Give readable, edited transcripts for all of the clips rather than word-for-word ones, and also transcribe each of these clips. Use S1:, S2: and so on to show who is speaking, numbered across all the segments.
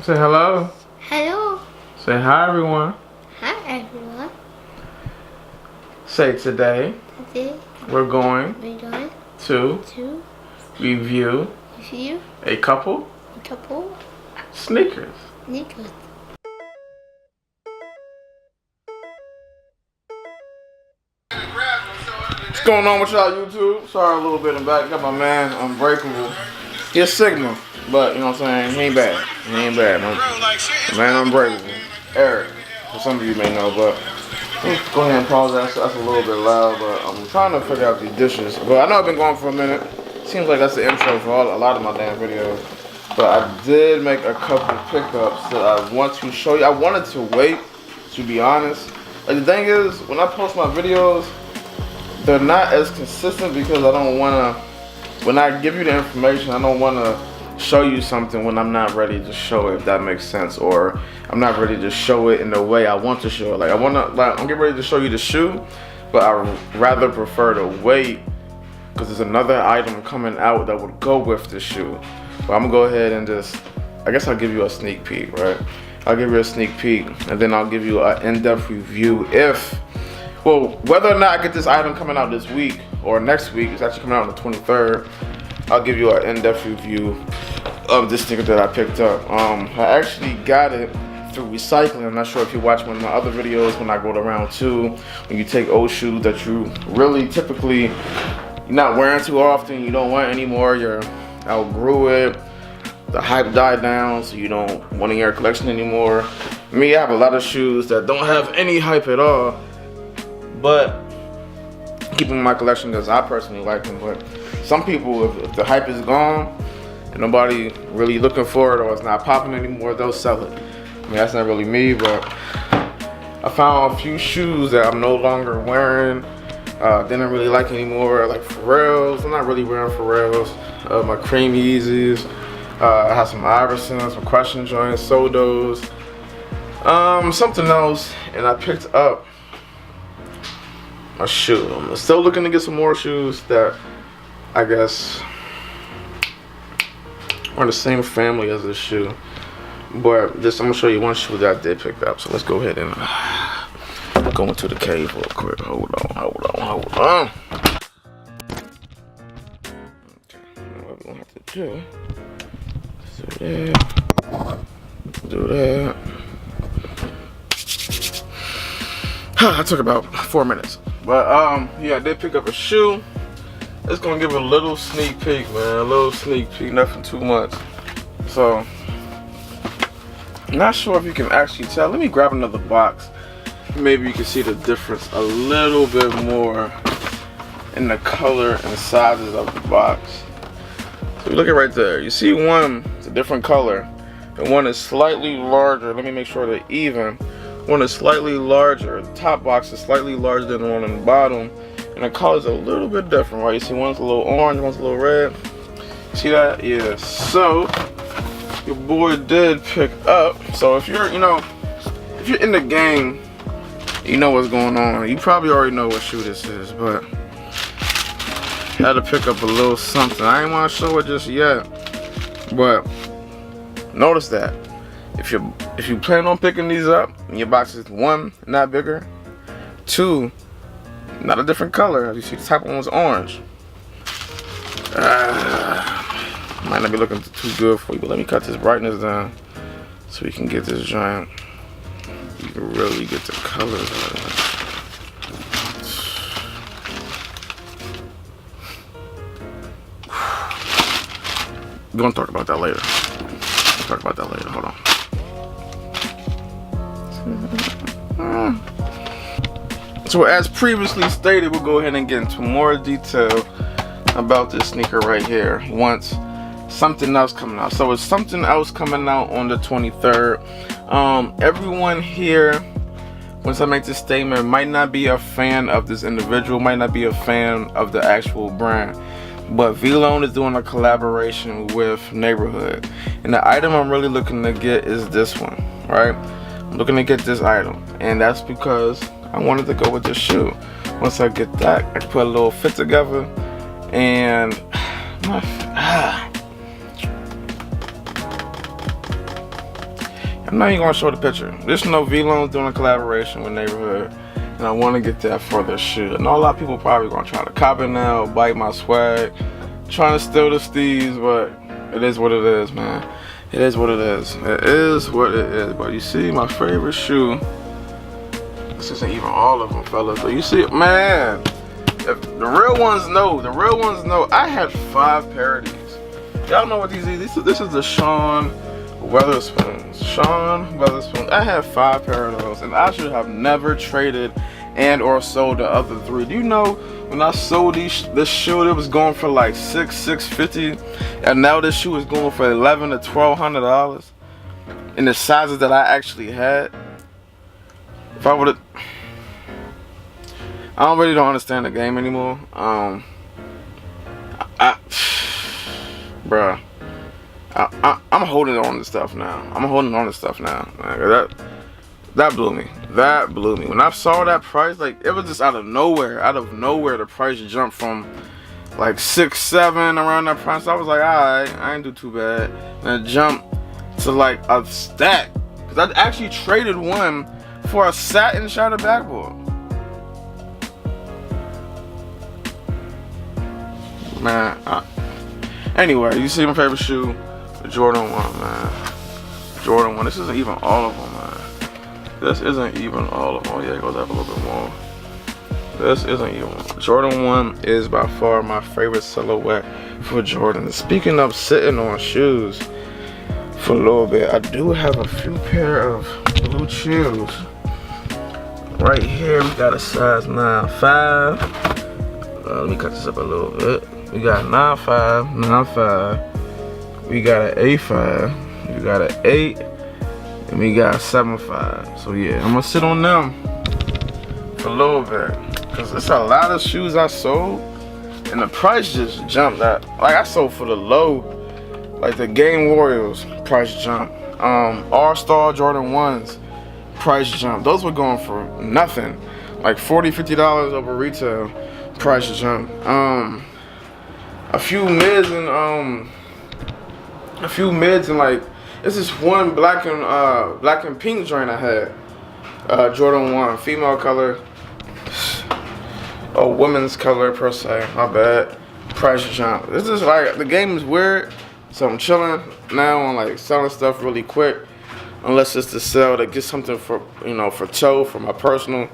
S1: Say hello.
S2: Hello.
S1: Say hi, everyone.
S2: Hi, everyone.
S1: Say today.
S2: Today
S1: We're going to review a couple sneakers. What's going on with y'all, YouTube? Sorry, a little bit in back. Got my man Unbreakable. He's Sigma, but you know what I'm saying? He ain't bad. He ain't bad. My man Unbreakable. Eric, for some of you may know, but go ahead and pause that. That's a little bit loud, but I'm trying to figure out these dishes. But I know I've been going for a minute. Seems like that's the intro for a lot of my damn videos. But I did make a couple pickups that I want to show you. I wanted to wait, to be honest. Like, the thing is, when I post my videos, they're not as consistent because I don't want to, when I give you the information, I don't want to show you something when I'm not ready to show it, if that makes sense, or I'm not ready to show it in the way I want to show it. Like, I'm getting ready to show you the shoe, but I rather prefer to wait because there's another item coming out that would go with the shoe. But I'm gonna go ahead and I guess I'll give you a sneak peek, right? I'll give you a sneak peek, and then I'll give you an in-depth review whether or not I get this item coming out this week or next week. It's actually coming out on the 23rd. I'll give you an in-depth review of this sneaker that I picked up. I actually got it through recycling. I'm not sure if you watch one of my other videos when I go to round 2, when you take old shoes that you really typically you're not wearing too often, you don't want anymore, you're outgrew it, the hype died down, so you don't want in your collection anymore. Me, I have a lot of shoes that don't have any hype at all, but keep them in my collection because I personally like them. But some people, if the hype is gone and nobody really looking for it or it's not popping anymore, they'll sell it. I mean, that's not really me, but I found a few shoes that I'm no longer wearing, didn't really like anymore, like Pharrells. I'm not really wearing Pharrells. My Cream Yeezys. I have some Iversons, some Question Joints, Sodos, something else, and I picked up a shoe. I'm still looking to get some more shoes that I guess are in the same family as this shoe. But I'm gonna show you one shoe that I did pick up. So let's go ahead and go into the cave real quick. Hold on. Okay, what we're gonna have to do that. I took about 4 minutes. But yeah, I did pick up a shoe. It's gonna give a little sneak peek, man. A little sneak peek, nothing too much. So, not sure if you can actually tell. Let me grab another box. Maybe you can see the difference a little bit more in the color and sizes of the box. So you look at right there. You see one, it's a different color. And one is slightly larger. Let me make sure they're even. One is slightly larger. The top box is slightly larger than the one on the bottom. And the color's a little bit different, right? You see one's a little orange, one's a little red. See that? Yeah. So your boy did pick up. So if you're in the game, you know what's going on. You probably already know what shoe this is, but had to pick up a little something. I ain't want to show it just yet, but notice that if you plan on picking these up, and your box is 1, not bigger, 2, not a different color. As you see, the top one was orange. Might not be looking too good for you, but let me cut this brightness down so we can get this giant. You can really get the colors out of it. We're gonna talk about that later. Hold on. So as previously stated, we'll go ahead and get into more detail about this sneaker right here once something else coming out. So it's something else coming out on the 23rd. Everyone here, once I make this statement, might not be a fan of this individual, might not be a fan of the actual brand. But V-Lone is doing a collaboration with Neighborhood. And the item I'm really looking to get is this one, right? I'm looking to get this item. And that's because I wanted to go with this shoe. Once I get that, I can put a little fit together. And I'm not even gonna show the picture. This no V-Lone's doing a collaboration with Neighborhood, and I want to get that for the shoe. I know a lot of people probably gonna try to cop it now, bite my swag, trying to steal the steez, but it is what it is, man. It is what it is. It is what it is. But you see, my favorite shoe. This isn't even all of them, fellas. But you see, man. If the real ones know. The real ones know. I had 5 pair of these. Y'all know what these are. This is the Sean Weatherspoons. Sean Weatherspoons. I had 5 pair of those, and I should have never traded and or sold the other 3. Do you know when I sold this shoe, it was going for like $650, and now this shoe is going for $1,100 to $1,200 in the sizes that I actually had? If I would have, I don't understand the game anymore. Bruh. I'm holding on to stuff now. Like, that blew me. That blew me. When I saw that price, like, it was just out of nowhere. The price jumped from like 6, 7 around that price. I was like, alright, I ain't do too bad. And it jumped to like a stack. Cause I actually traded one for a satin shattered backboard. Man, anyway, you see my favorite shoe, the Jordan 1, man. Jordan 1. This isn't even all of them, man. This isn't even all of them. Oh yeah, it goes up a little bit more. This isn't even. Jordan 1 is by far my favorite silhouette for Jordan. Speaking of sitting on shoes for a little bit, I do have a few pair of blue shoes. Right here, we got a size 9.5. Let me cut this up a little bit. We got 9.5, 9.5. We got an 8.5. We got an 8. And we got 7.5. So yeah, I'm gonna sit on them for a little bit. Cause it's a lot of shoes I sold. And the price just jumped. Like I sold for the low. Like the Game Warriors price jump. All-Star Jordan 1s price jump. Those were going for nothing. Like $40, $50 over retail price jump. A few mids and like this is one black and pink joint I had. Jordan 1, female color. Oh, women's color per se. My bad. Price jump. This is like the game is weird, so I'm chilling now on like selling stuff really quick. Unless it's to sell to get something for for toe for my personal,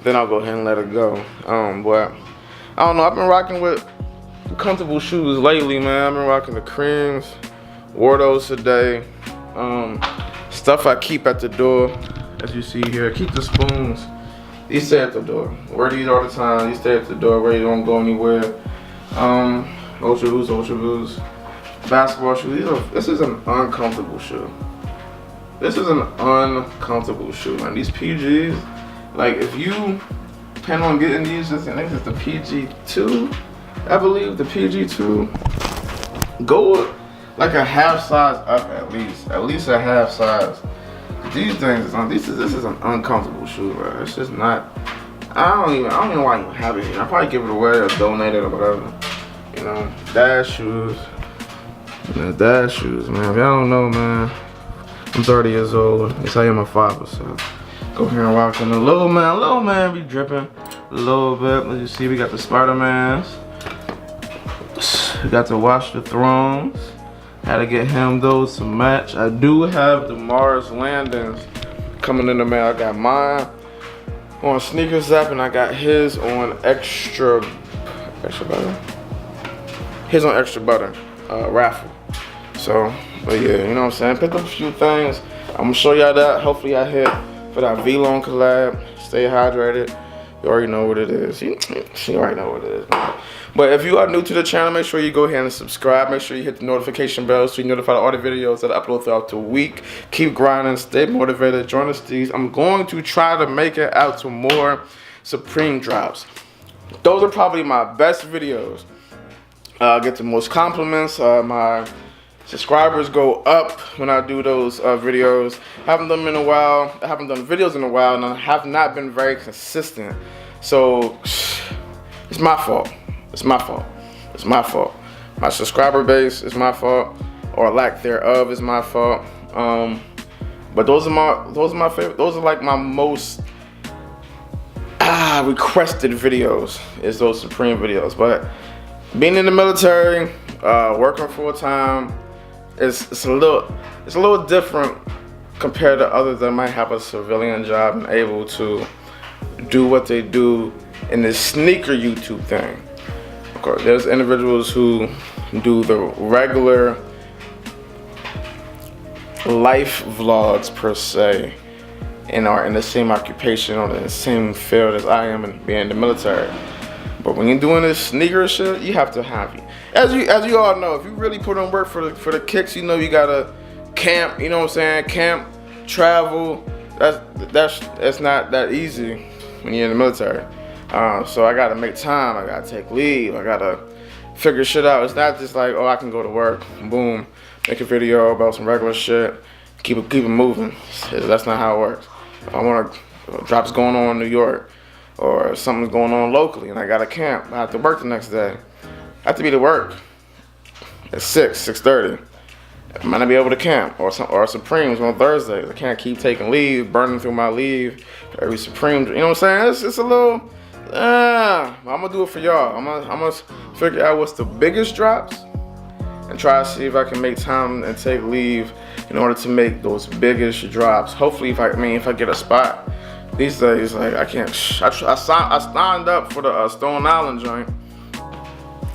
S1: then I'll go ahead and let it go. But I don't know. I've been rocking with comfortable shoes lately, man. I've been rocking the creams, wore those today. Stuff I keep at the door, as you see here. Keep the spoons. These stay at the door. Wear these all the time. These stay at the door. Where you don't go anywhere. Ultra Boost. Basketball shoes. This is an uncomfortable shoe. This is an uncomfortable shoe, man. These PGs, like if you plan on getting these, I think this is the PG2. I believe the PG2. Go like a half size up at least a half size. These things, this is an uncomfortable shoe, bro. It's just not. I don't even know why you have it here. I'll probably give it away or donate it or whatever. Dad shoes. Dad shoes, man. If y'all don't know, man, I'm 30 years old. Yes, I am a father, so go here and rock them. The little man be dripping a little bit. As you see, we got the Spider-Mans. We got to Watch the Thrones. Had to get him those to match. I do have the Mars Landings coming in the mail. I got mine on Sneaker Zap and I got his on Extra Butter. His on Extra Butter raffle. So, but yeah, you know what I'm saying? Picked up a few things. I'm gonna show y'all that. Hopefully I hit for that V-Lone collab. Stay hydrated. You already know what it is. You already know what it is, man. But if you are new to the channel, make sure you go ahead and subscribe. Make sure you hit the notification bell so you're notified of all the videos that I upload throughout the week. Keep grinding, stay motivated, join the steez. I'm going to try to make it out to more Supreme drops. Those are probably my best videos. Get the most compliments. My subscribers go up when I do those videos. Haven't done them in a while. I haven't done videos in a while, and I have not been very consistent. So it's my fault. It's my fault. It's my fault. My subscriber base is my fault, or lack thereof is my fault. But those are my favorite. Those are like my most requested videos. Is those Supreme videos. But being in the military, working full time, it's a little different compared to others that might have a civilian job and able to do what they do in this sneaker YouTube thing. Of course, there's individuals who do the regular life vlogs per se and are in the same occupation or in the same field as I am in being in the military. But when you're doing this sneaker shit, you have to have it. As you all know, if you really put in work for the kicks, you know you gotta camp. You know what I'm saying? Camp, travel. That's not that easy when you're in the military. So I gotta make time. I gotta take leave. I gotta figure shit out. It's not just like, oh, I can go to work, boom, make a video about some regular shit, keep it moving. That's not how it works. If I want to drops going on in New York, or something's going on locally, and I got to camp, I have to work the next day. I have to be to work at 6:30. I might not be able to camp, or Supremes on Thursdays. I can't keep taking leave, burning through my leave every Supreme. You know what I'm saying? It's a little. I'm gonna do it for y'all. I'm gonna figure out what's the biggest drops and try to see if I can make time and take leave in order to make those biggest drops. Hopefully, if I get a spot. These days, like I can't. I signed up for the Stone Island joint.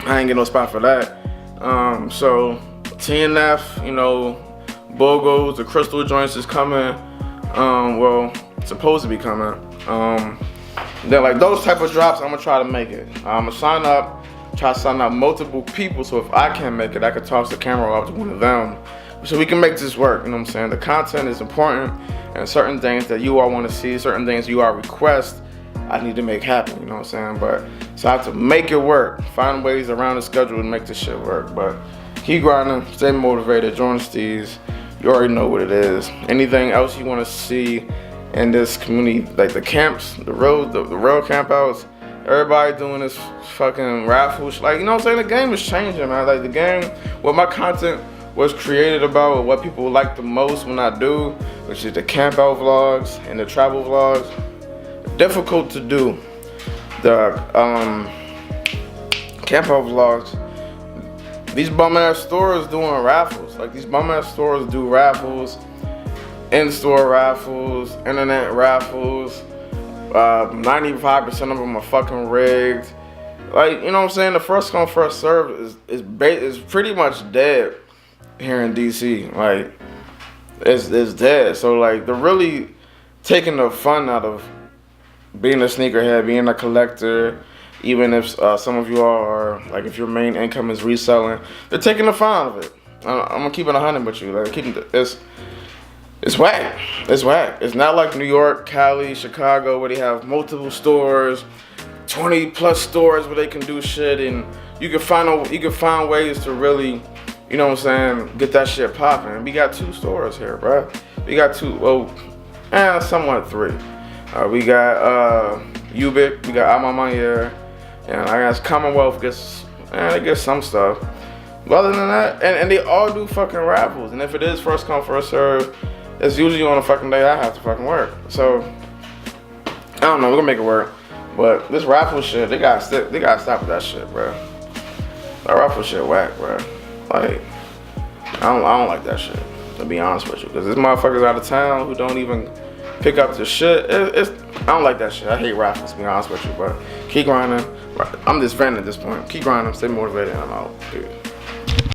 S1: I ain't get no spot for that. So TNF, you know, BOGOs, the crystal joints is coming. Well, supposed to be coming. Then like those type of drops, I'm gonna try to make it. I'm gonna try to sign up multiple people, so if I can't make it, I could toss the camera off to one of them, so we can make this work. You know what I'm saying? The content is important, and certain things that you all want to see, certain things you all request, I need to make happen. You know what I'm saying? But so I have to make it work, find ways around the schedule to make this shit work. But keep grinding, stay motivated, join Steez. You already know what it is. Anything else you want to see in this community, like the camps, the road camp outs, everybody doing this fucking raffles. Like, you know what I'm saying? The game is changing, man. Like the game, what my content was created about, or what people like the most when I do, which is the camp out vlogs and the travel vlogs. Difficult to do. The camp out vlogs. These bum ass stores doing raffles. Like these bum ass stores do raffles, in-store raffles, internet raffles. 95% of them are fucking rigged. Like, you know what I'm saying? The first come, first serve is pretty much dead here in DC. Like, it's dead. So like, they're really taking the fun out of being a sneakerhead, being a collector. Even if some of you all are, like, if your main income is reselling, they're taking the fun out of it. I'm gonna keep it 100 with you. Like, it's whack. It's whack. It's not like New York, Cali, Chicago, where they have multiple stores, 20 plus stores where they can do shit, and you can find ways to really, you know what I'm saying, get that shit popping. We got 2 stores here, bro. We got 2, well, somewhat 3. We got Ubik, we got Amamaya, and I guess Commonwealth gets some stuff. But other than that, and they all do fucking raffles. And if it is first come, first serve, it's usually on a fucking day I have to fucking work. So I don't know, we're gonna make it work. But this raffle shit, they gotta stop with that shit, bro. That raffle shit whack, bro. Like, I don't like that shit, to be honest with you. Cause this motherfuckers out of town who don't even pick up the shit. I don't like that shit. I hate raffles, to be honest with you. But keep grinding. I'm just venting at this point. Keep grinding, stay motivated, and I'm out, dude.